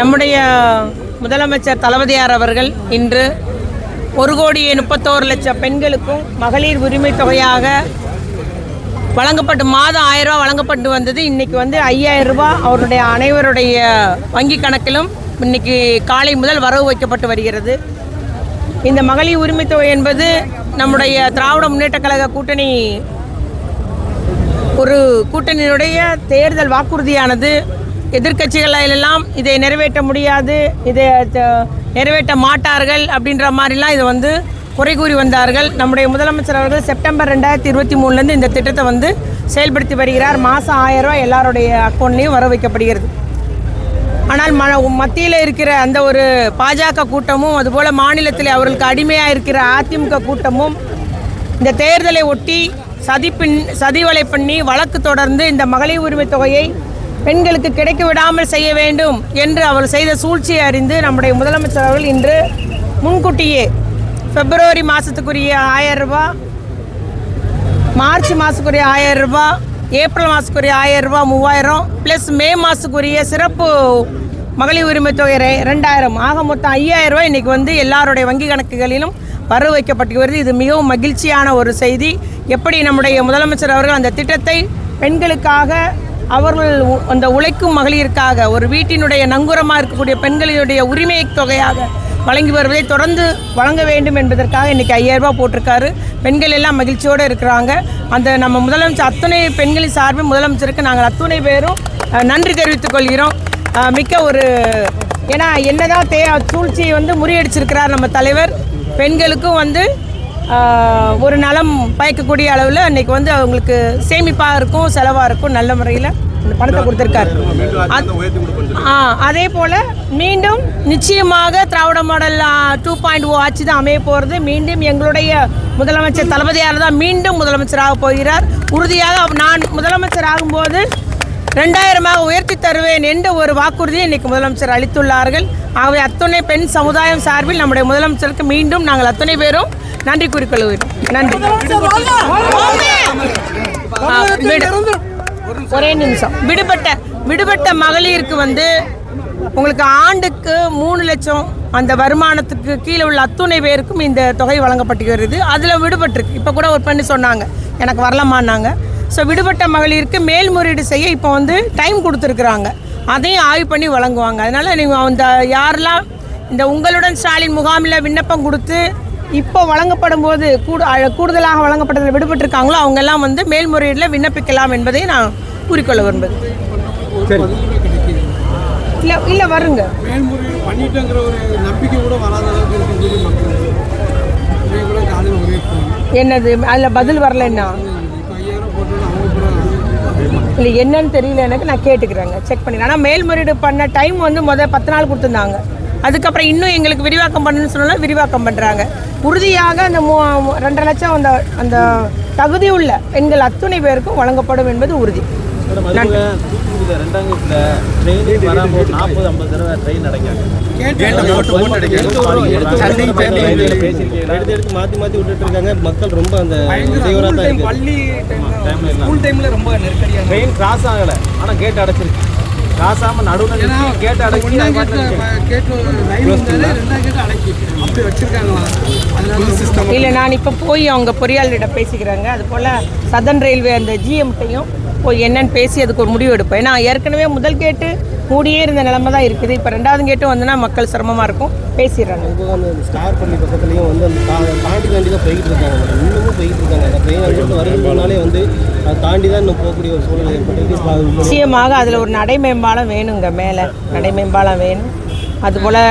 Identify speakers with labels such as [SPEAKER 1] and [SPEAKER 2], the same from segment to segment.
[SPEAKER 1] நம்முடைய முதலமைச்சர் தளபதியார் அவர்கள் இன்று 1,31,00,000 பெண்களுக்கும் மகளிர் உரிமை தொகையாக வழங்கப்பட்டு மாதம் 1000 ரூபா வழங்கப்பட்டு வந்தது. இன்றைக்கி 5000 ரூபா அவருடைய அனைவருடைய வங்கி கணக்கிலும் இன்றைக்கி காலை முதல் வரவு வைக்கப்பட்டு வருகிறது. இந்த மகளிர் உரிமை தொகை என்பது நம்முடைய திராவிட முன்னேற்ற கழக கூட்டணியினுடைய தேர்தல் வாக்குறுதியானது. எதிர்க்கட்சிகளெல்லாம் இதை நிறைவேற்ற முடியாது, இதை நிறைவேற்ற மாட்டார்கள் அப்படின்ற மாதிரிலாம் இதை குறை கூறி வந்தார்கள். நம்முடைய முதலமைச்சர் அவர்கள் செப்டம்பர் 2023 இந்த திட்டத்தை செயல்படுத்தி வருகிறார். மாதம் 1000 ரூபா எல்லாருடைய அக்கௌண்ட்லேயும் வர வைக்கப்படுகிறது. ஆனால் மத்தியில் இருக்கிற அந்த ஒரு பாஜக கூட்டமும் அதுபோல் மாநிலத்தில் அவர்களுக்கு அடிமையாக இருக்கிற அதிமுக கூட்டமும் இந்த தேர்தலை ஒட்டி சதிவலை பண்ணி வழக்கு தொடர்ந்து இந்த மகளிர் உரிமை தொகையை பெண்களுக்கு கிடைக்க விடாமல் செய்ய வேண்டும் என்று அவர் செய்த சூழ்ச்சியை அறிந்து நம்முடைய முதலமைச்சர் அவர்கள் இன்று முன்கூட்டியே பிப்ரவரி மாதத்துக்குரிய 1000 ரூபா, மார்ச் மாதத்துக்குரிய 1000 ரூபா, ஏப்ரல் மாதத்துக்குரிய 1000 ரூபா 3000 ப்ளஸ் மே மாதத்துக்குரிய சிறப்பு மகளிர் உரிமை தொகை 2000 ஆக மொத்தம் 5000 ரூபா இன்றைக்கி எல்லாருடைய வங்கி கணக்குகளிலும் வரவு வைக்கப்பட்டு வருது. இது மிகவும் மகிழ்ச்சியான ஒரு செய்தி. எப்படி நம்முடைய முதலமைச்சர் அவர்கள் அந்த திட்டத்தை பெண்களுக்காக அவர்கள் அந்த உழைக்கும் மகளிருக்காக ஒரு வீட்டினுடைய நங்கூரமாக இருக்கக்கூடிய பெண்களுடைய உரிமை தொகையாக வழங்கி வருவதை தொடர்ந்து வழங்க வேண்டும் என்பதற்காக இன்றைக்கி 5000 ரூபா போட்டிருக்காரு. பெண்கள் எல்லாம் மகிழ்ச்சியோடு இருக்கிறாங்க. அந்த நம்ம முதலமைச்சர் அத்தனை பெண்களின் சார்பில் முதலமைச்சருக்கு நாங்கள் அத்தனை பேரும் நன்றி தெரிவித்துக் கொள்கிறோம். மிக்க ஏன்னா என்னதான் சூழ்ச்சியை முறியடிச்சிருக்கிறார் நம்ம தலைவர். பெண்களுக்கும் ஒரு நலம் பயக்கக்கூடிய அளவில் இன்றைக்கி அவங்களுக்கு சேமிப்பாக இருக்கும், செலவாக இருக்கும், நல்ல முறையில் இந்த பணத்தை கொடுத்துருக்காரு. அதே போல் மீண்டும் நிச்சயமாக திராவிட மாடல் 2.0 ஆட்சி தான் அமைய போகிறது. மீண்டும் எங்களுடைய முதலமைச்சர் தளபதியார் தான் மீண்டும் முதலமைச்சராக போகிறார். உறுதியாக நான் முதலமைச்சர் ஆகும்போது 2000 உயர்த்தி தருவேன் என்ற ஒரு வாக்குறுதியை இன்றைக்கி முதலமைச்சர் அளித்துள்ளார்கள். ஆகவே அத்தனை பெண் சமுதாயம் சார்பில் நம்முடைய முதலமைச்சருக்கு மீண்டும் நாங்கள் அத்தனை பேரும் நன்றி கூறிக்கொள்கிறோம். நன்றி. ஒரே நிமிஷம். விடுபட்ட மகளிருக்கு உங்களுக்கு ஆண்டுக்கு 3 லட்சம் அந்த வருமானத்துக்கு கீழே உள்ள அத்துணை பேருக்கும் இந்த தொகை வழங்கப்பட்டு வருது. அதில் விடுபட்டிருக்கு. இப்போ கூட ஒரு பெண்ணு சொன்னாங்க எனக்கு வரலாமான்னாங்க. ஸோ விடுபட்ட மகளிருக்கு மேல்முறையீடு செய்ய இப்போ டைம் கொடுத்துருக்குறாங்க. அதையும் ஆய்வு பண்ணி வழங்குவாங்க. அதனால் நீங்கள் யாரெல்லாம் இந்த உங்களுடன் ஸ்டாலின் முகாமில் விண்ணப்பம் கொடுத்து இப்போ வழங்கப்படும் போது கூடுதலாக வழங்கப்பட்டதில் விடுபட்டிருக்காங்களோ அவங்கெல்லாம் மேல்முறையீடில் விண்ணப்பிக்கலாம் என்பதை நான் கூறிக்கொள்ள விரும்புகிறேன். இல்லை வருங்க. என்னது அதில் பதில் வரலன்னா இல்லை என்னன்னு தெரியல எனக்கு. நான் கேட்டுக்கிறேங்க, செக் பண்ணிக்கிறேன். ஆனால் மேல்முறையீடு பண்ண டைம் முதல் 10 நாள் கொடுத்துருந்தாங்க. அதுக்கப்புறம் இன்னும் எங்களுக்கு விரிவாக்கம் பண்ணணும்னு சொன்னாலும் விரிவாக்கம் பண்ணுறாங்க. உறுதியாக அந்த 2.5 லட்சம் அந்த தகுதி உள்ள பெண்கள் அத்துணை பேருக்கும் வழங்கப்படும் என்பது உறுதி.
[SPEAKER 2] மக்கள் ரொம்ப அந்த ரொம்ப ட்ரெயின் கிராஸ் ஆகலை, ஆனால் கேட் அடைச்சிருக்கு. காசாம நடுவில் கேட்டு அடக்கி
[SPEAKER 1] இல்லை. நான் இப்போ போய் அவங்க பொறியாளரிடம் பேசிக்கிறாங்க. அது போல் சதன் ரயில்வே அந்த ஜிஎம்ட்டையும் போய் என்னன்னு பேசி அதுக்கு ஒரு முடிவு எடுப்பேன். ஏன்னா ஏற்கனவே முதல் கேட்டு மூடியே இருந்த நிலைமை தான் இருக்குது. இப்போ 2வது கேட்டும் மக்கள் சிரமமாக இருக்கும். பேசிடுறாங்க.
[SPEAKER 2] ஸ்டார் பள்ளி பக்கத்துலேயும் அந்த தாண்டி தான் போய்கிட்டு இருக்காங்க. இன்னமும் போய்கிட்டு இருக்காங்க. அந்த ட்ரெயின் அடிச்சுட்டு வருகிறதுனாலே அதை தாண்டி தான் இன்னும் போகக்கூடிய ஒரு சூழ்நிலை ஏற்பட்டு
[SPEAKER 1] நிச்சயமாக அதில் ஒரு நடை மேம்பாலம் வேணுங்க. மேலே நடை மேம்பாலம் வேணும். அதுபோல்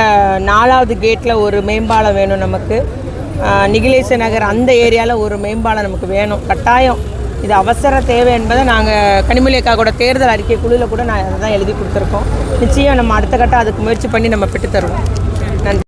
[SPEAKER 1] 4வது கேட்டில் ஒரு மேம்பாலம் வேணும் நமக்கு. நிகிலேச நகர் அந்த ஏரியாவில் ஒரு மேம்பாலம் நமக்கு வேணும் கட்டாயம். இது அவசர தேவை என்பதை நாங்கள் கனிமொழிக்காக தேர்தல் அறிக்கை குழுவில் கூட நான் அதை தான் எழுதி கொடுத்துருக்கோம். நிச்சயம் நம்ம அடுத்த கட்டம் அதுக்கு முயற்சி பண்ணி நம்ம பெற்று தருவோம்.